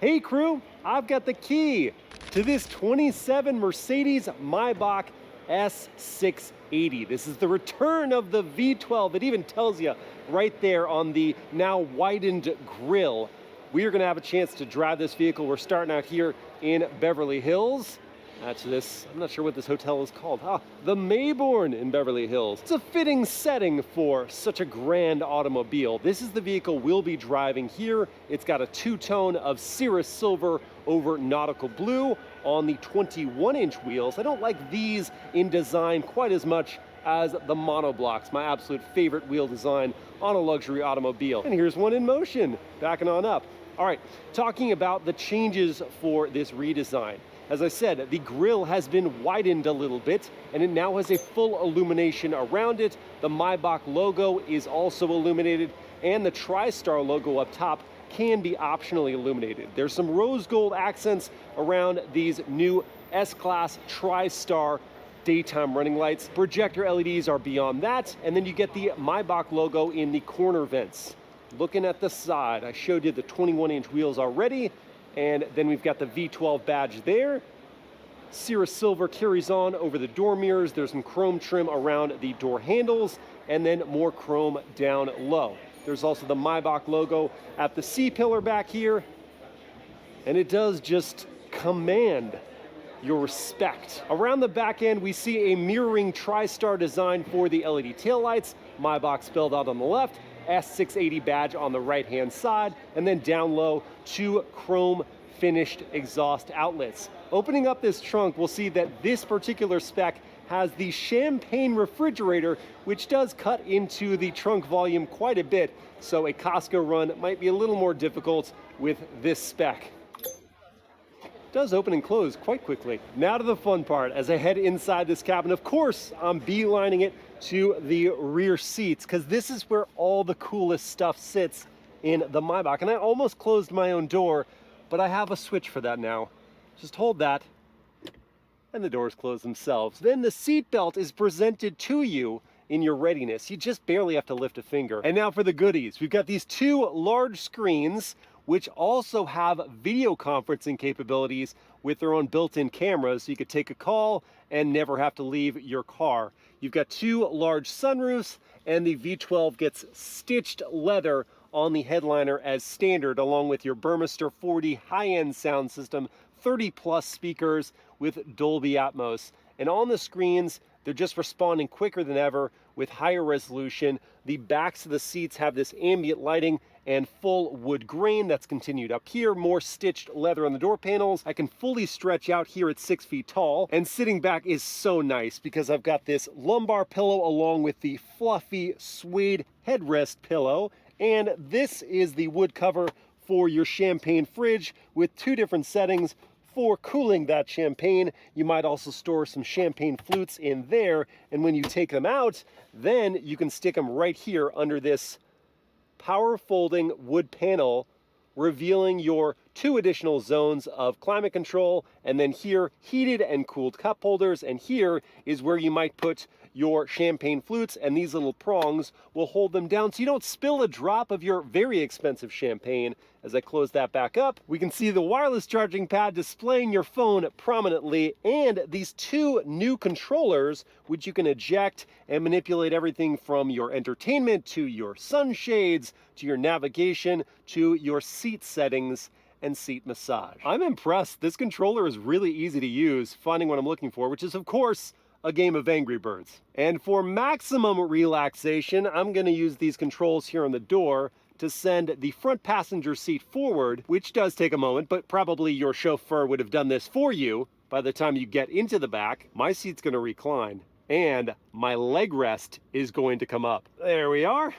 Hey crew, I've got the key to this 27 Mercedes-Maybach S680. This is the return of the V12. It even tells you right there on the now widened grille. We are going to have a chance to drive this vehicle. We're starting out here in Beverly Hills. That's this, I'm not sure what this hotel is called. The Mayborn in Beverly Hills. It's a fitting setting for such a grand automobile. This is the vehicle we'll be driving here. It's got a two-tone of Cirrus Silver over Nautical Blue on the 21-inch wheels. I don't like these in design quite as much as the monoblocks, my absolute favorite wheel design on a luxury automobile. And here's one in motion, backing on up. All right, talking about the changes for this redesign. As I said, the grille has been widened a little bit, and it now has a full illumination around it. The Maybach logo is also illuminated, and the TriStar logo up top can be optionally illuminated. There's some rose gold accents around these new S-Class TriStar daytime running lights. Projector LEDs are beyond that, and then you get the Maybach logo in the corner vents. Looking at the side, I showed you the 21-inch wheels already, and then we've got the V12 badge there. Cirrus Silver carries on over the door mirrors. There's some chrome trim around the door handles, and then more chrome down low. There's also the Maybach logo at the C-pillar back here, and it does just command your respect. Around the back end, we see a mirroring TriStar design for the LED taillights, Maybach spelled out on the left, S680 badge on the right-hand side, and then down low, two chrome finished exhaust outlets. Opening up this trunk, we'll see that this particular spec has the champagne refrigerator, which does cut into the trunk volume quite a bit, so a Costco run might be a little more difficult with this spec. It does open and close quite quickly. Now to the fun part. As I head inside this cabin, of course, I'm beelining it to the rear seats, because this is where all the coolest stuff sits in the Maybach. And I almost closed my own door, but I have a switch for that now. Just hold that, and the doors close themselves. Then the seat belt is presented to you in your readiness. You just barely have to lift a finger. And now for the goodies. We've got these two large screens, which also have video conferencing capabilities with their own built-in cameras, so you could take a call and never have to leave your car. You've got two large sunroofs, and the V12 gets stitched leather on the headliner as standard, along with your Burmester 40 high-end sound system, 30+ speakers with Dolby Atmos. And on the screens, they're just responding quicker than ever with higher resolution. The backs of the seats have this ambient lighting and full wood grain that's continued up here. More stitched leather on the door panels. I can fully stretch out here at 6 feet tall. And sitting back is so nice because I've got this lumbar pillow along with the fluffy suede headrest pillow. And this is the wood cover for your champagne fridge with two different settings for cooling that champagne. You might also store some champagne flutes in there, and when you take them out, then you can stick them right here under this power folding wood panel, revealing your two additional zones of climate control, and then here, heated and cooled cup holders, and here is where you might put your champagne flutes, and these little prongs will hold them down so you don't spill a drop of your very expensive champagne. As I close that back up, we can see the wireless charging pad displaying your phone prominently, and these two new controllers, which you can eject and manipulate everything from your entertainment to your sunshades, to your navigation, to your seat settings and seat massage. I'm impressed. This controller is really easy to use, finding what I'm looking for, which is, of course, a game of Angry Birds. And for maximum relaxation, I'm going to use these controls here on the door to send the front passenger seat forward, which does take a moment, but probably your chauffeur would have done this for you by the time you get into the back. My seat's going to recline, and my leg rest is going to come up. There we are.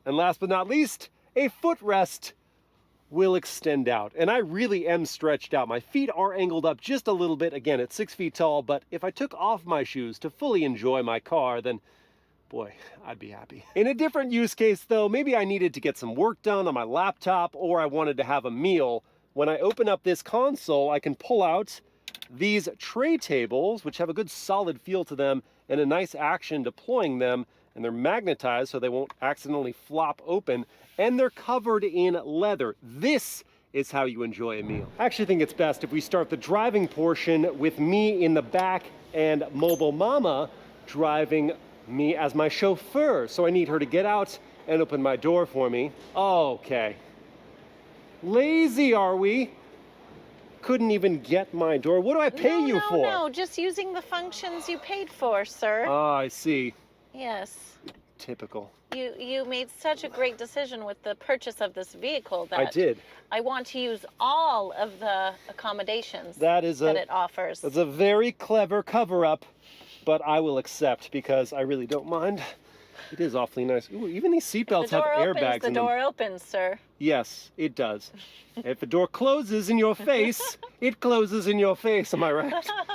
And last but not least, a footrest will extend out. And I really am stretched out. My feet are angled up just a little bit, again, at 6 feet tall, but if I took off my shoes to fully enjoy my car, then boy, I'd be happy. In a different use case though, maybe I needed to get some work done on my laptop, or I wanted to have a meal. When I open up this console, I can pull out these tray tables, which have a good solid feel to them and a nice action deploying them, and they're magnetized so they won't accidentally flop open, and they're covered in leather. This is how you enjoy a meal. I actually think it's best if we start the driving portion with me in the back and Mobile Mama driving me as my chauffeur. So I need her to get out and open my door for me. Okay. Lazy, are we? Couldn't even get my door. What do I pay you for? No, just using the functions you paid for, sir. Ah, I see. Yes. Typical. You made such a great decision with the purchase of this vehicle that I did. I want to use all of the accommodations that it offers. That's a very clever cover-up, but I will accept because I really don't mind. It is awfully nice. Ooh, even these seatbelts have airbags in them. The door opens, sir. Yes, it does. If the door closes in your face, it closes in your face. Am I right?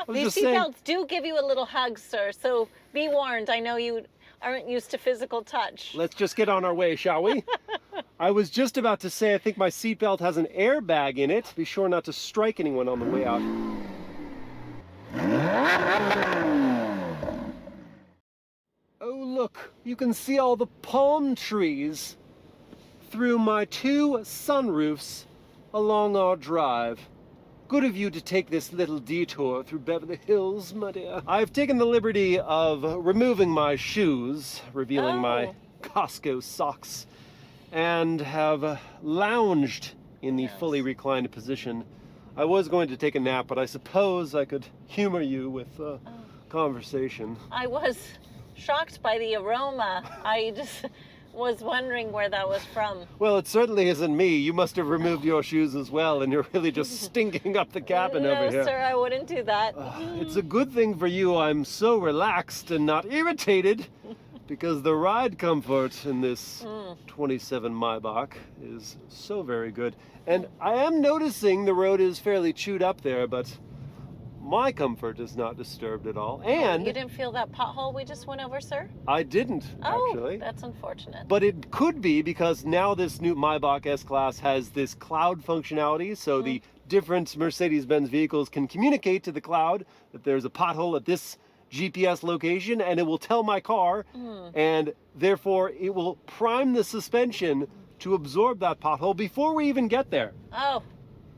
These seatbelts do give you a little hug, sir, so be warned. I know you aren't used to physical touch. Let's just get on our way, shall we? I was just about to say I think my seatbelt has an airbag in it. Be sure not to strike anyone on the way out. Oh, look, you can see all the palm trees through my 2 sunroofs along our drive. Good of you to take this little detour through Beverly Hills, my dear. I've taken the liberty of removing my shoes, revealing my Costco socks, and have lounged in the fully reclined position. I was going to take a nap, but I suppose I could humor you with conversation. I was shocked by the aroma. I just was wondering where that was from. Well, it certainly isn't me. You must have removed your shoes as well, and you're really just stinking up the cabin over here. No, sir, I wouldn't do that. It's a good thing for you I'm so relaxed and not irritated, because the ride comfort in this 27 Maybach is so very good. And I am noticing the road is fairly chewed up there, but my comfort is not disturbed at all. And you didn't feel that pothole we just went over, sir? I didn't, actually. Oh, that's unfortunate. But it could be because now this new Maybach S-Class has this cloud functionality, so the different Mercedes-Benz vehicles can communicate to the cloud that there's a pothole at this GPS location, and it will tell my car, and therefore it will prime the suspension to absorb that pothole before we even get there. Oh.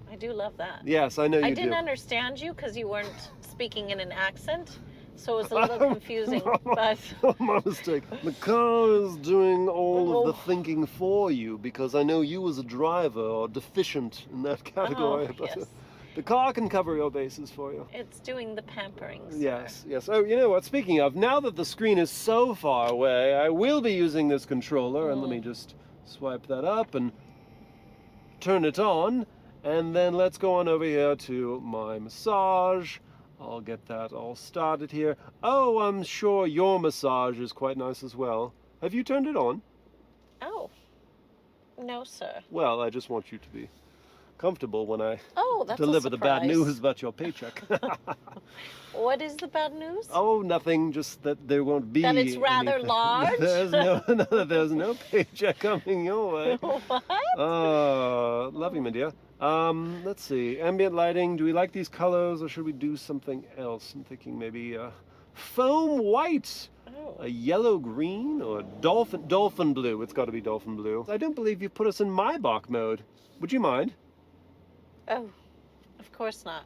I do love that. Yes, I know you do. I didn't understand you because you weren't speaking in an accent, so it was a little confusing. But my mistake. The car is doing all of the thinking for you because I know you as a driver are deficient in that category. But yes. The car can cover your bases for you. It's doing the pampering, sir. Yes, yes. Oh, you know what? Speaking of, now that the screen is so far away, I will be using this controller, and let me just swipe that up and turn it on. And then let's go on over here to my massage. I'll get that all started here. Oh, I'm sure your massage is quite nice as well. Have you turned it on? Oh, no, sir. Well, I just want you to be comfortable when I that's deliver the bad news about your paycheck. What is the bad neuse? Oh, nothing, just that there won't be that it's rather anything. large? There's no paycheck coming your way. What? Love you, my dear. Let's see. Ambient lighting. Do we like these colors, or should we do something else? I'm thinking maybe foam white, a yellow green, or dolphin blue. It's got to be dolphin blue. I don't believe you put us in Maybach mode. Would you mind? Oh, of course not.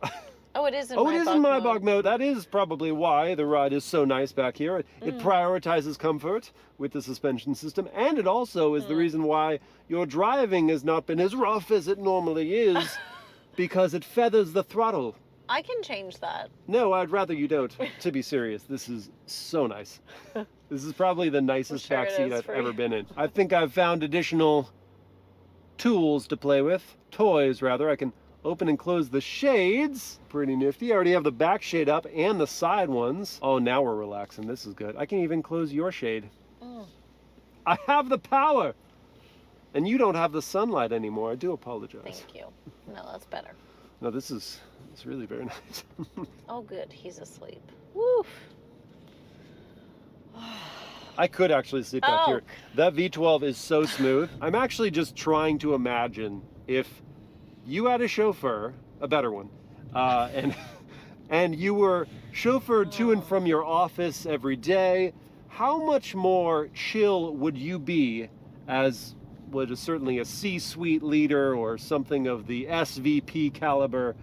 Oh, it is in Maybach. Oh, it is in Maybach mode. That is probably why the ride is so nice back here. It prioritizes comfort with the suspension system, and it also is the reason why your driving has not been as rough as it normally is, because it feathers the throttle. I can change that. No, I'd rather you don't. To be serious, this is so nice. This is probably the nicest backseat I've ever been in. I think I've found additional tools to play with, toys rather. I can open and close the shades. Pretty nifty. I already have the back shade up and the side ones. Oh, now we're relaxing. This is good. I can even close your shade. I have the power. And you don't have the sunlight anymore. I do apologize. Thank you. No, that's better. No, it's really very nice. Oh, good. He's asleep. Woo. I could actually sleep back here. That V12 is so smooth. I'm actually just trying to imagine if you had a chauffeur, a better one, and you were chauffeured to and from your office every day, how much more chill would you be as what is certainly a C-suite leader or something of the SVP caliber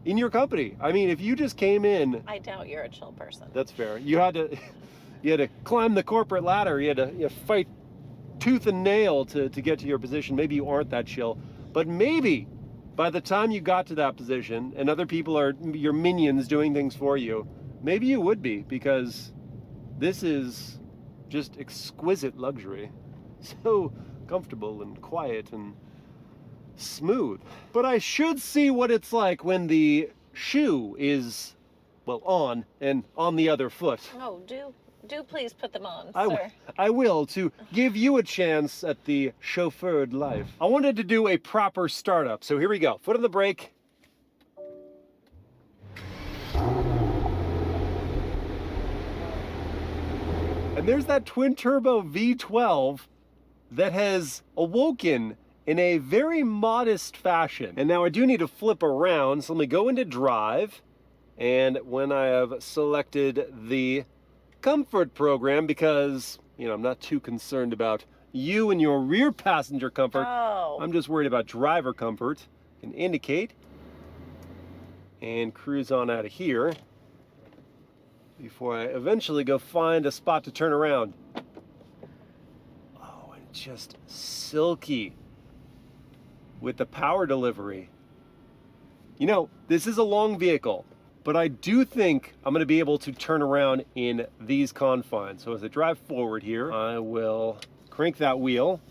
in your company. I mean, if you just came in... I doubt you're a chill person. That's fair. You had to climb the corporate ladder. You had to fight tooth and nail to get to your position. Maybe you aren't that chill, but maybe by the time you got to that position and other people are your minions doing things for you, maybe you would be, because this is just exquisite luxury. So comfortable and quiet and smooth. But I should see what it's like when the shoe is, well, on and on the other foot. Oh, do please put them on, sir. I will, to give you a chance at the chauffeured life. I wanted to do a proper startup, so here we go. Foot on the brake. And there's that twin-turbo V12 that has awoken in a very modest fashion. And now I do need to flip around, so let me go into drive. And when I have selected the comfort program, because, you know, I'm not too concerned about you and your rear passenger comfort. Oh. I'm just worried about driver comfort. Can indicate and cruise on out of here before I eventually go find a spot to turn around. Oh, and just silky with the power delivery. You know, this is a long vehicle, but I do think I'm going to be able to turn around in these confines. So as I drive forward here, I will crank that wheel.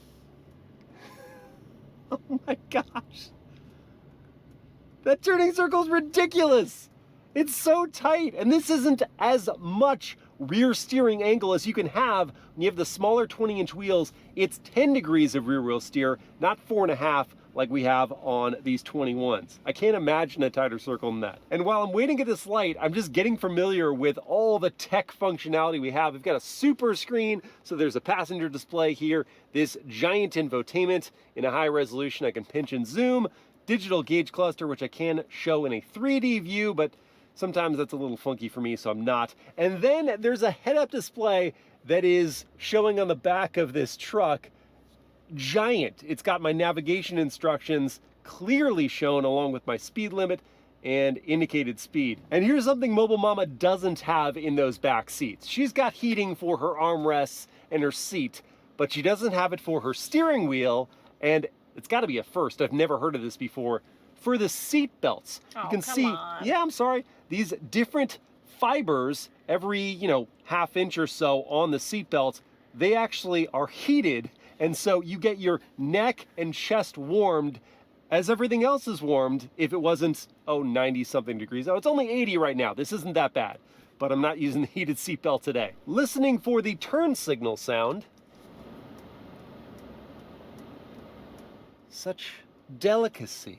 Oh my gosh. That turning circle is ridiculous. It's so tight, and this isn't as much rear steering angle as you can have when you have the smaller 20-inch wheels. It's 10 degrees of rear wheel steer, not 4.5 like we have on these 21s. I can't imagine a tighter circle than that. And while I'm waiting at this light, I'm just getting familiar with all the tech functionality we have. We've got a super screen, so there's a passenger display here, this giant infotainment in a high resolution I can pinch and zoom, digital gauge cluster, which I can show in a 3D view, but sometimes that's a little funky for me, so I'm not. And then there's a head-up display that is showing on the back of this truck. Giant. It's got my navigation instructions clearly shown along with my speed limit and indicated speed. And here's something Mobile Mama doesn't have in those back seats. She's got heating for her armrests and her seat, but she doesn't have it for her steering wheel, and it's got to be a first. I've never heard of this before. For the seat belts, Oh, you can come see, on. yeah, I'm sorry, these different fibers every, half inch or so on the seat belts, they actually are heated, and so you get your neck and chest warmed as everything else is warmed if it wasn't, 90 something degrees. Oh, it's only 80 right now. This isn't that bad, but I'm not using the heated seat belt today. Listening for the turn signal sound. Such delicacy.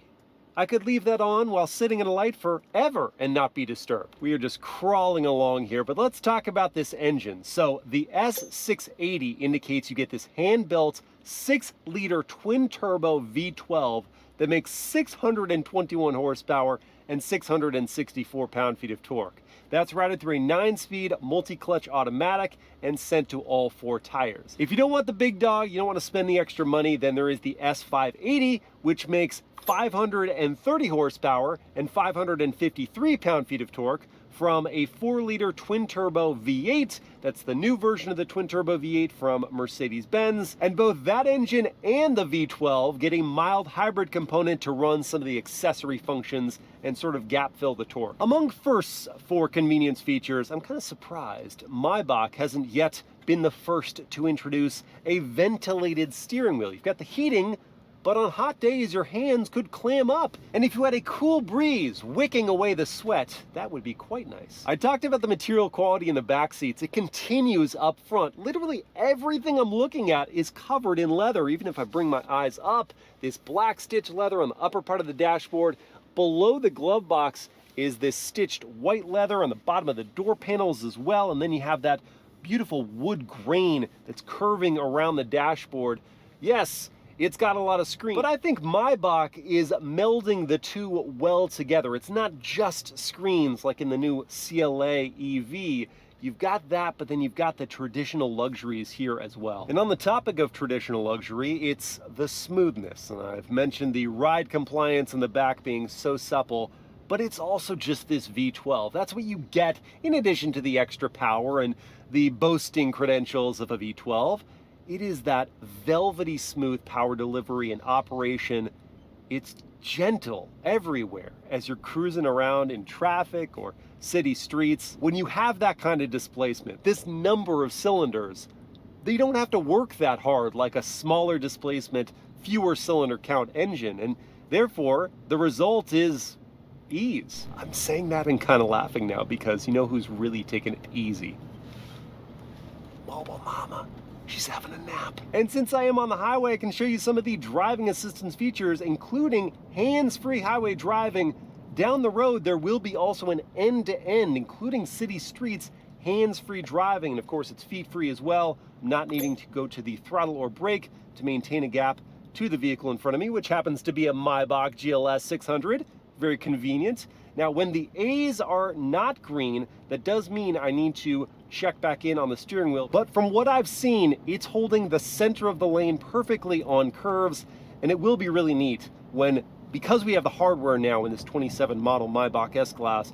I could leave that on while sitting in a light forever and not be disturbed. We are just crawling along here, but let's talk about this engine. So the S680 indicates you get this hand-built 6-liter twin-turbo V12 that makes 621 horsepower and 664 pound-feet of torque. That's routed through a 9-speed multi-clutch automatic and sent to all 4 tires. If you don't want the big dog, you don't want to spend the extra money, then there is the S580, which makes 530 horsepower and 553 pound-feet of torque from a 4-liter twin-turbo V8. That's the new version of the twin-turbo V8 from Mercedes-Benz. And both that engine and the V12 get a mild hybrid component to run some of the accessory functions and sort of gap fill the torque. Among firsts for convenience features, I'm kind of surprised Maybach hasn't yet been the first to introduce a ventilated steering wheel. You've got the heating, but on hot days, your hands could clam up. And if you had a cool breeze wicking away the sweat, that would be quite nice. I talked about the material quality in the back seats. It continues up front. Literally everything I'm looking at is covered in leather. Even if I bring my eyes up, this black stitch leather on the upper part of the dashboard. Below the glove box is this stitched white leather on the bottom of the door panels as well. And then you have that beautiful wood grain that's curving around the dashboard. Yes, it's got a lot of screen, but I think Maybach is melding the two well together. It's not just screens like in the new CLA EV. you've got that, but then you've got the traditional luxuries here as well. And on the topic of traditional luxury, it's the smoothness. And I've mentioned the ride compliance in the back being so supple, but it's also just this V12. That's what you get in addition to the extra power and the boasting credentials of a V12. It is that velvety smooth power delivery and operation. It's gentle everywhere as you're cruising around in traffic or city streets. When you have that kind of displacement, this number of cylinders, they don't have to work that hard like a smaller displacement, fewer cylinder count engine, and therefore the result is ease. I'm saying that and kind of laughing now because you know who's really taking it easy? Mobile Mama. She's having a nap. And since I am on the highway, I can show you some of the driving assistance features, including hands-free highway driving. Down the road, there will be also an end-to-end, including city streets, hands-free driving. And of course, it's feet-free as well, not needing to go to the throttle or brake to maintain a gap to the vehicle in front of me, which happens to be a Maybach GLS 600. Very convenient. Now, when the A's are not green, that does mean I need to check back in on the steering wheel. But from what I've seen, it's holding the center of the lane perfectly on curves, and it will be really neat when, because we have the hardware now in this 27 model Maybach S-Class,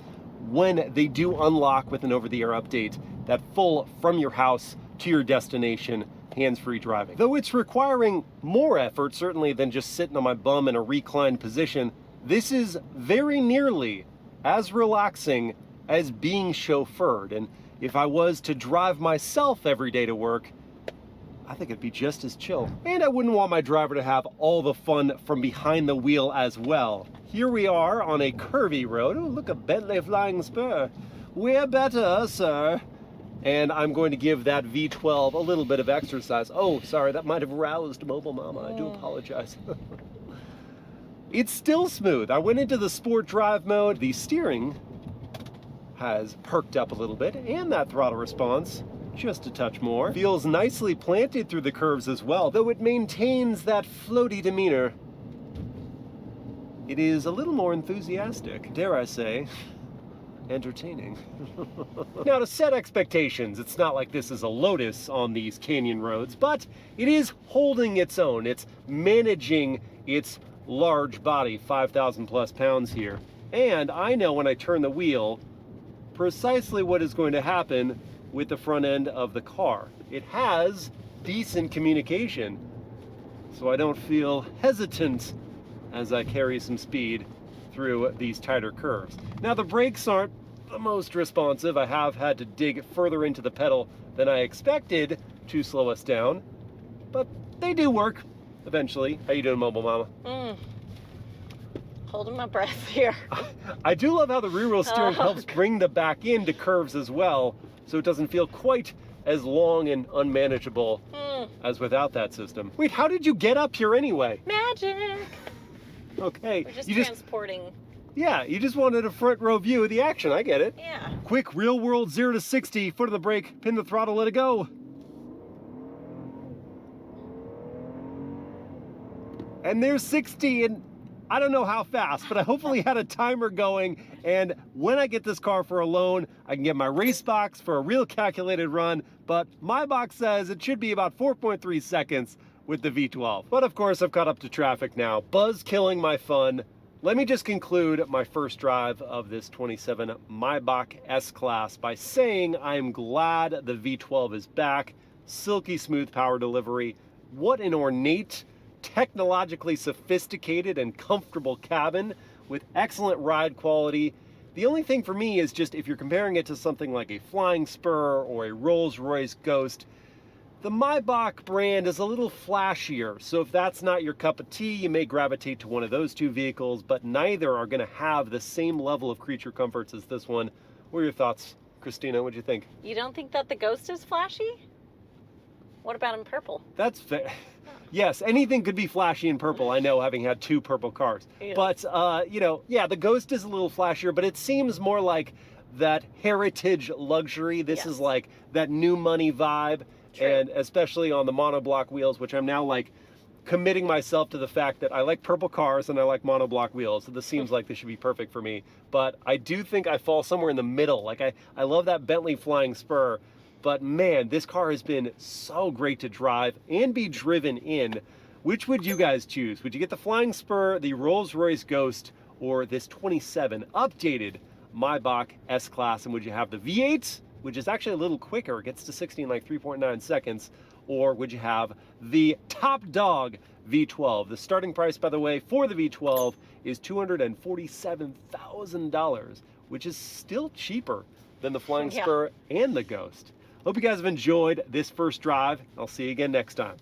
when they do unlock with an over-the-air update, that full from your house to your destination hands-free driving. Though it's requiring more effort, certainly, than just sitting on my bum in a reclined position, this is very nearly as relaxing as being chauffeured. And if I was to drive myself every day to work, I think it'd be just as chill. And I wouldn't want my driver to have all the fun from behind the wheel as well. Here we are on a curvy road. Oh, look, a Bentley Flying Spur. We're better, sir. And I'm going to give that V12 a little bit of exercise. Oh, sorry, that might have roused Mobile Mama. I do apologize. It's still smooth. I went into the sport drive mode. The steering has perked up a little bit, and that throttle response just a touch more. Feels nicely planted through the curves as well, though it maintains that floaty demeanor. It is a little more enthusiastic, dare I say, entertaining. Now, to set expectations, it's not like this is a Lotus on these canyon roads, but it is holding its own. It's managing its large body, 5,000 plus pounds here. And I know when I turn the wheel precisely what is going to happen with the front end of the car. It has decent communication, so I don't feel hesitant as I carry some speed through these tighter curves. Now, the brakes aren't the most responsive. I have had to dig further into the pedal than I expected to slow us down, but they do work eventually. How you doing, Mobile Mama? Holding my breath here. I do love how the rear wheel steering helps bring the back into curves as well, so it doesn't feel quite as long and unmanageable as without that system. Wait, how did you get up here anyway? Magic. Okay. We're just transporting. Yeah, you just wanted a front row view of the action. I get it. Yeah. Quick real world 0 to 60, foot of the brake, pin the throttle, let it go. And there's 60, and I don't know how fast, but I hopefully had a timer going. And when I get this car for a loan, I can get my race box for a real calculated run. But my box says it should be about 4.3 seconds with the V12. But of course, I've caught up to traffic now. Buzz killing my fun. Let me just conclude my first drive of this 27 Maybach S-Class by saying I'm glad the V12 is back. Silky smooth power delivery. What an ornate, technologically sophisticated and comfortable cabin with excellent ride quality. The only thing for me is just if you're comparing it to something like a Flying Spur or a Rolls-Royce Ghost, the Maybach brand is a little flashier. So if that's not your cup of tea, you may gravitate to one of those two vehicles, but neither are going to have the same level of creature comforts as this one. What are your thoughts, Christina? What'd you think? You don't think that the Ghost is flashy? What about in purple? That's fair. Yes, anything could be flashy in purple, I know, having had 2 purple cars. Yeah. But, you know, yeah, the Ghost is a little flashier, but it seems more like that heritage luxury. This is like that new money vibe. True. And especially on the monoblock wheels, which I'm now like committing myself to the fact that I like purple cars and I like monoblock wheels, so this seems like this should be perfect for me. But I do think I fall somewhere in the middle. Like I love that Bentley Flying Spur, but man, this car has been so great to drive and be driven in. Which would you guys choose? Would you get the Flying Spur, the Rolls-Royce Ghost, or this 27 updated Maybach S-Class? And would you have the V8, which is actually a little quicker, it gets to 60 in like 3.9 seconds, or would you have the top dog V12? The starting price, by the way, for the V12 is $247,000, which is still cheaper than the Flying Spur and the Ghost. Hope you guys have enjoyed this first drive. I'll see you again next time.